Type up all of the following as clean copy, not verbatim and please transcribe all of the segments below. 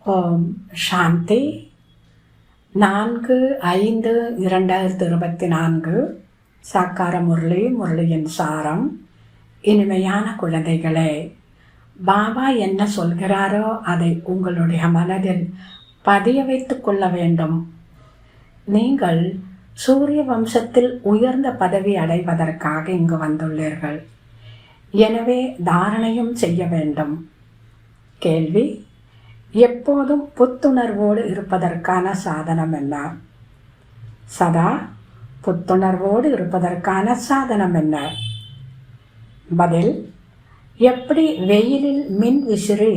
ஓம் சாந்தி 4/5/2024 சாக்கார முரளியின் சாரம். இனிமையான குழந்தைகளே, பாபா என்ன சொல்கிறாரோ அதை உங்களுடைய மனதில் பதிய வைத்துக் கொள்ள வேண்டும். நீங்கள் சூரிய வம்சத்தில் உயர்ந்த பதவி அடைவதற்காக இங்கு வந்துள்ளீர்கள். எனவே தாரணையும் செய்ய வேண்டும். கேள்வி: எப்போதும் புத்துணர்வோடு இருப்பதற்கான சாதனம் என்ன? சதா புத்துணர்வோடு இருப்பதற்கான சாதனம் என்ன? பதில்: எப்படி வெயிலில் மின் விசிறி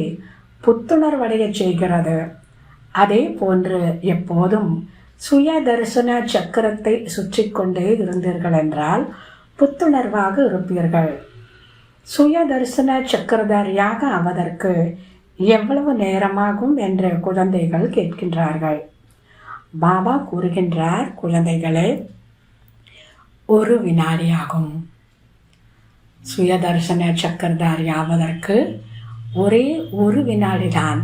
புத்துணர்வடைய செய்கிறது, அதே போன்று எப்போதும் சுய தரிசன சக்கரத்தை சுற்றி கொண்டே இருந்தீர்கள் என்றால் புத்துணர்வாக இருப்பீர்கள். சுய தரிசன சக்கரதாரியாக ஆவதற்கு எவ்வளவு நேரமாகும் என்று குழந்தைகள் கேட்கின்றார்கள். பாபா கூறுகின்றார், குழந்தைகளே, 1 வினாடி ஆகும். சுயதர்சன சக்கரதாரி ஆவதற்கு ஒரே 1 வினாடிதான்.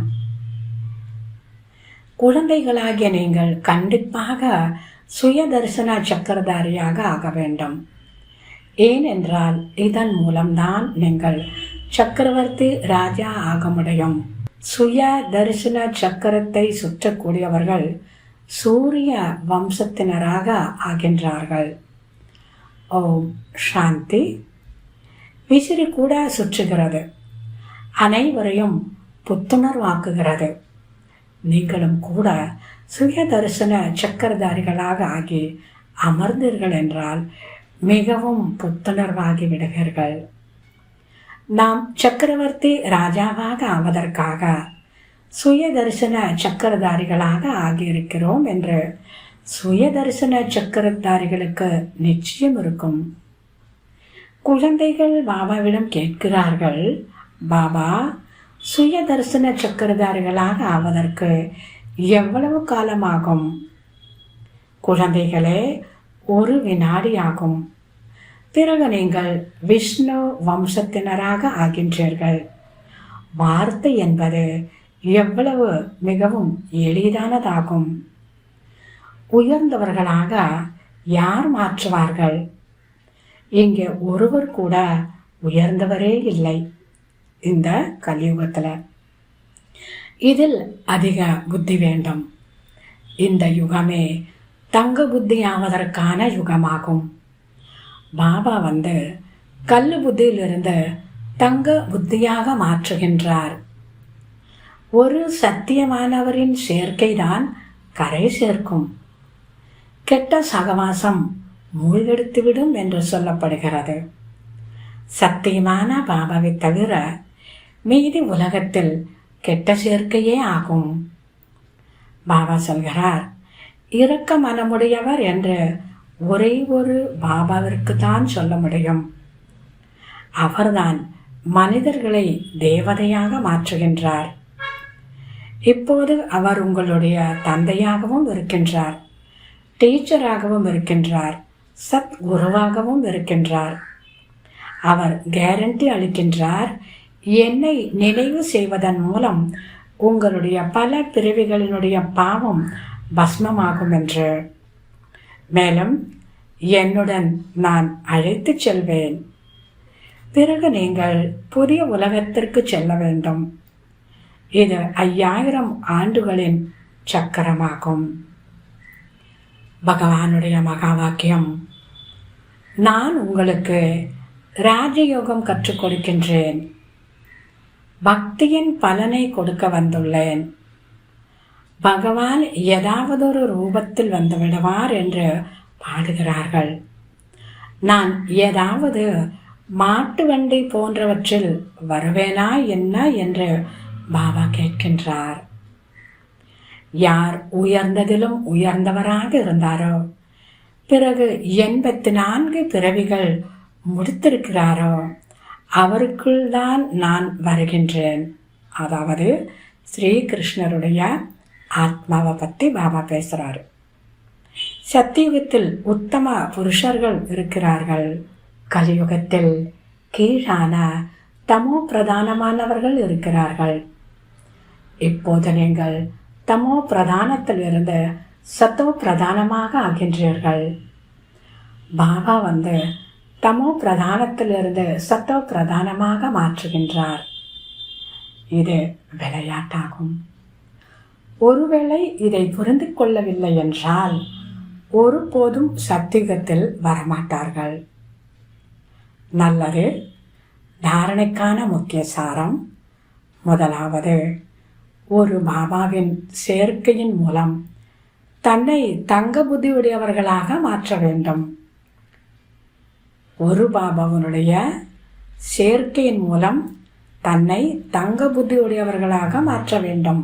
குழந்தைகளாகிய நீங்கள் கண்டிப்பாக சுயதர்சன சக்கரதாரியாக ஆக வேண்டும். ஏனென்றால் இதன் மூலம்தான் நீங்கள் சக்கரவர்த்தி ராஜா ஆக முடியும். சுய தரிசன சக்கரத்தை சுற்றக்கூடியவர்கள் சூரிய வம்சத்தினராக ஆகின்றார்கள். ஓம் சாந்தி. விசிறி கூட சுற்றுகிறது, அனைவரையும் புத்துணர்வாக்குகிறது. நீங்களும் கூட சுய தரிசன சக்கரதாரிகளாக ஆகி அமர்ந்தீர்கள் என்றால் மிகவும் புத்துணர்வாகி விடுவீர்கள். நாம் சக்கரவர்த்தி ராஜாவாக ஆவதற்காக சுய தரிசன சக்கரதாரிகளாக ஆகியிருக்கிறோம் என்று சுய தரிசன சக்கரதாரிகளுக்கு நிச்சயம் இருக்கும். குழந்தைகள் பாபாவிடம் கேட்கிறார்கள், பாபா, சுய தரிசன சக்கரதாரிகளாக ஆவதற்கு எவ்வளவு காலமாகும்? குழந்தைகளே, 1 வினாடி ஆகும். பிறகு நீங்கள் விஷ்ணு வம்சத்தினராக ஆகின்றீர்கள். வார்த்தை என்பது எவ்வளவு மிகவும் எளிதானதாகும். உயர்ந்தவர்களாக யார் மாற்றுவார்கள்? இங்கே ஒருவர் கூட உயர்ந்தவரே இல்லை இந்த கலியுகத்தில். இதில் அதிக புத்தி வேண்டும். இந்த யுகமே தங்க புத்தி ஆவதற்கான யுகமாகும். பாபா கல்லு புத்தியிலிருந்து தங்க புத்தியாக மாற்றுகின்றார். ஒரு சத்தியமானவரின் சேர்க்கைதான் கரை சேர்க்கும். கெட்ட சகவாசம் மூழ்கெடுத்துவிடும் என்று சொல்லப்படுகிறது. சத்தியமான பாபாவை தவிர மீதி உலகத்தில் கெட்ட சேர்க்கையே ஆகும். பாபா சொல்கிறார், இரக்க மனமுடையவர் என்று ஒரே ஒரு பாபாவிற்கு தான் சொல்ல முடியும். அவர்தான் மனிதர்களை தேவதையாக மாற்றுகின்றார். இப்போது அவர் உங்களுடைய தந்தையாகவும் இருக்கின்றார், டீச்சராகவும் இருக்கின்றார், சத் குருவாகவும் இருக்கின்றார். அவர் கேரண்டி அளிக்கின்றார், என்னை நினைவு செய்வதன் மூலம் உங்களுடைய பல பிறவிகளினுடைய பாவம் பஸ்மமாகும் என்று. மேலும் என்னுடன் நான் அழைத்து செல்வேன். பிறகு நீங்கள் புதிய உலகத்திற்கு செல்ல வேண்டும். இது 5000 ஆண்டுகளின் சக்கரமாகும். பகவானுடைய மகா வாக்கியம்: நான் உங்களுக்கு ராஜயோகம் கற்றுக் கொடுக்கின்றேன். பக்தியின் பலனை கொடுக்க வந்துள்ளேன். பகவான் ஏதாவது ஒரு ரூபத்தில் வந்துவிடுவார் என்று பாடுகிறார்கள். நான் ஏதாவது மாட்டு வண்டி போன்றவற்றில் வருவேனா என்ன என்று பாபா கேட்கின்றார். யார் உயர்ந்ததிலும் உயர்ந்தவராக இருந்தாரோ, பிறகு 84 பிறவிகள் முடித்திருக்கிறாரோ, அவருக்குள் தான் நான் வருகின்றேன். அதாவது ஸ்ரீகிருஷ்ணருடைய ஆத்மாவை பற்றி பாபா பேசுகிறார். சத்தியுகத்தில் உத்தம புருஷர்கள் இருக்கிறார்கள். கலியுகத்தில் கீழான தமோ பிரதானமானவர்கள் இருக்கிறார்கள். இப்போது நீங்கள் தமோ பிரதானத்தில் இருந்து சத்தோ பிரதானமாக ஆகின்றீர்கள். பாபா தமோ பிரதானத்திலிருந்து சத்தோ பிரதானமாக மாற்றுகின்றார். இது விளையாட்டாகும். ஒருவேளை இதை புரிந்து கொள்ளவில்லை என்றால் ஒருபோதும் சத்தியுகத்தில் வரமாட்டார்கள். நல்லது. தாரணைக்கான முக்கிய சாரம். முதலாவது, ஒரு பாபாவின் சேர்க்கையின் மூலம் தன்னை தங்க புத்தியுடையவர்களாக மாற்ற வேண்டும். ஒரு பாபாவினுடைய சேர்க்கையின் மூலம் தன்னை தங்க புத்தியுடையவர்களாக மாற்ற வேண்டும்.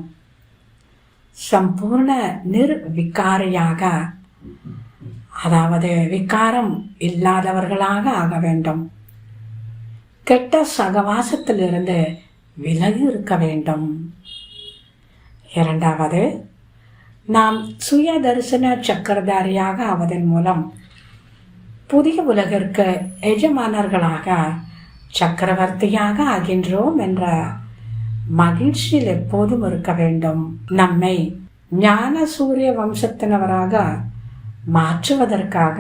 சம்பூர்ண நிர்விகாரியாக, அதாவது விகாரம் இல்லாதவர்களாக ஆக வேண்டும். கெட்ட சகவாசத்திலிருந்து விலகி இருக்க வேண்டும். இரண்டாவது, நாம் சுய தரிசன சக்கரதாரியாக ஆவதன் மூலம் புதிய உலகிற்கு எஜமானர்களாக சக்கரவர்த்தியாக ஆகின்றோம் என்ற மகிழ்ச்சியில் எப்போதும் இருக்க வேண்டும். நம்மை ஞான சூரிய வம்சத்தினவராக மாற்றுவதற்காக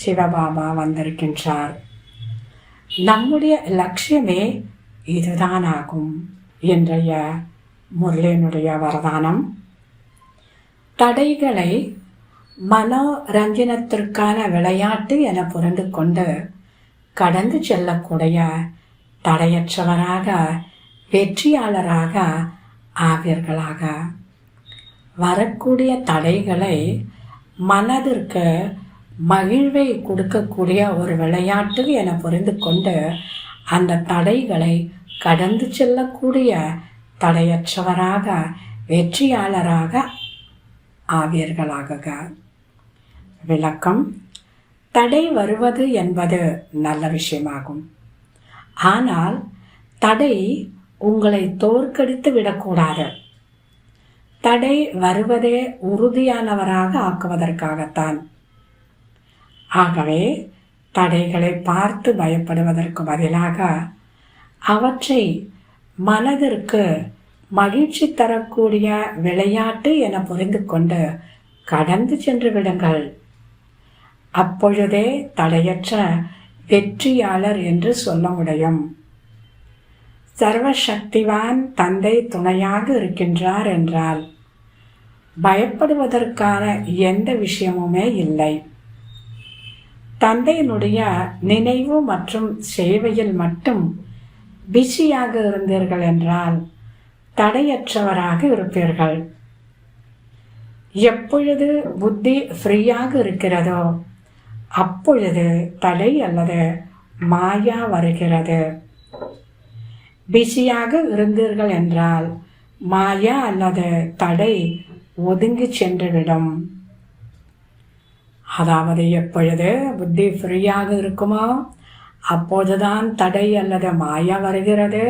சிவபாபா வந்திருக்கின்றார். நம்முடைய லட்சியமே இதுதான் ஆகும். இன்றைய முரளியினுடைய வரதானம், தடைகளை மனோரஞ்சனத்திற்கான விளையாட்டு என புரிந்து கொண்டு கடந்து செல்லக்கூடிய தடையற்றவராக வெற்றியாளராக ஆவீர்களாக. வரக்கூடிய தடைகளை மனதிற்கு மகிழ்வை கொடுக்கக்கூடிய ஒரு விளையாட்டு என புரிந்து கொண்டு அந்த தடைகளை கடந்து செல்லக்கூடிய தடையற்றவராக வெற்றியாளராக ஆவீர்களாக. விளக்கம்: தடை வருவது என்பது நல்ல விஷயமாகும். ஆனால் தடை உங்களை தோற்கடித்து விடக்கூடாது. தடை வருவதே உறுதியானவராக ஆக்குவதற்காகத்தான். ஆகவே தடைகளை பார்த்து பயப்படுவதற்கு பதிலாக அவற்றை மனதிற்கு மகிழ்ச்சி தரக்கூடிய விளையாட்டு என புரிந்து கொண்டு கடந்து சென்று விடுங்கள். அப்பொழுதே தடையற்ற வெற்றியாளர் என்று சொல்ல முடியும். சர்வசக்திவான் தந்தை துணையாக இருக்கின்றார் என்றால் பயப்படுவதற்கான எந்த விஷயமுமே இல்லை. தந்தையினுடைய நினைவு மற்றும் சேவையில் மட்டும் பிஸியாக இருந்தீர்கள் என்றால் தடையற்றவராக இருப்பீர்கள். எப்பொழுது புத்தி ஃப்ரீயாக இருக்கிறதோ அப்பொழுது தடை அல்லது மாயா வருகிறது. பிஸியாக இருந்தீர்கள் என்றால் மாயா அல்லது தடை ஒதுங்கி சென்றுவிடும். அதாவது எப்பொழுது புத்தி ஃப்ரீயாக இருக்குமோ அப்போதுதான் தடை அல்லது மாயா வருகிறது.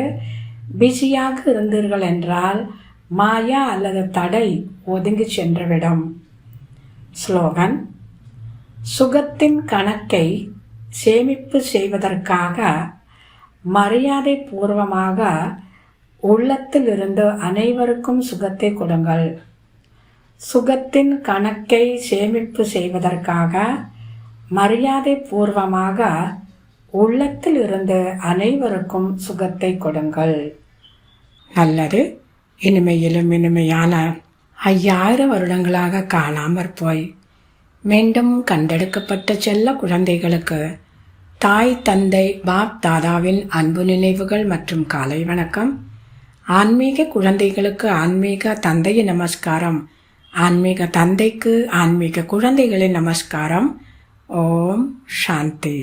பிஸியாக இருந்தீர்கள் என்றால் மாயா அல்லது தடை ஒதுங்கி சென்றுவிடும். ஸ்லோகன்: சுகத்தின் கணக்கை சேமிப்பு செய்வதற்காக மரியாதை பூர்வமாக உள்ளத்தில் இருந்து அனைவருக்கும் சுகத்தை கொடுங்கள். சுகத்தின் கணக்கை சேமிப்பு செய்வதற்காக மரியாதை பூர்வமாக உள்ளத்தில் இருந்து அனைவருக்கும் சுகத்தை கொடுங்கள். நல்லது. இனிமையிலும் இனிமையான 5000 வருடங்களாக காணாமற் போய் மீண்டும் கண்டெடுக்கப்பட்ட செல்ல குழந்தைகளுக்கு தாய் தந்தை பாப் தாதாவின் அன்பு நினைவுகள் மற்றும் காலை வணக்கம். ஆன்மீக குழந்தைகளுக்கு ஆன்மீக தந்தையின் நமஸ்காரம். ஆன்மீக தந்தைக்கு ஆன்மீக குழந்தைகளின் நமஸ்காரம். ஓம் சாந்தி.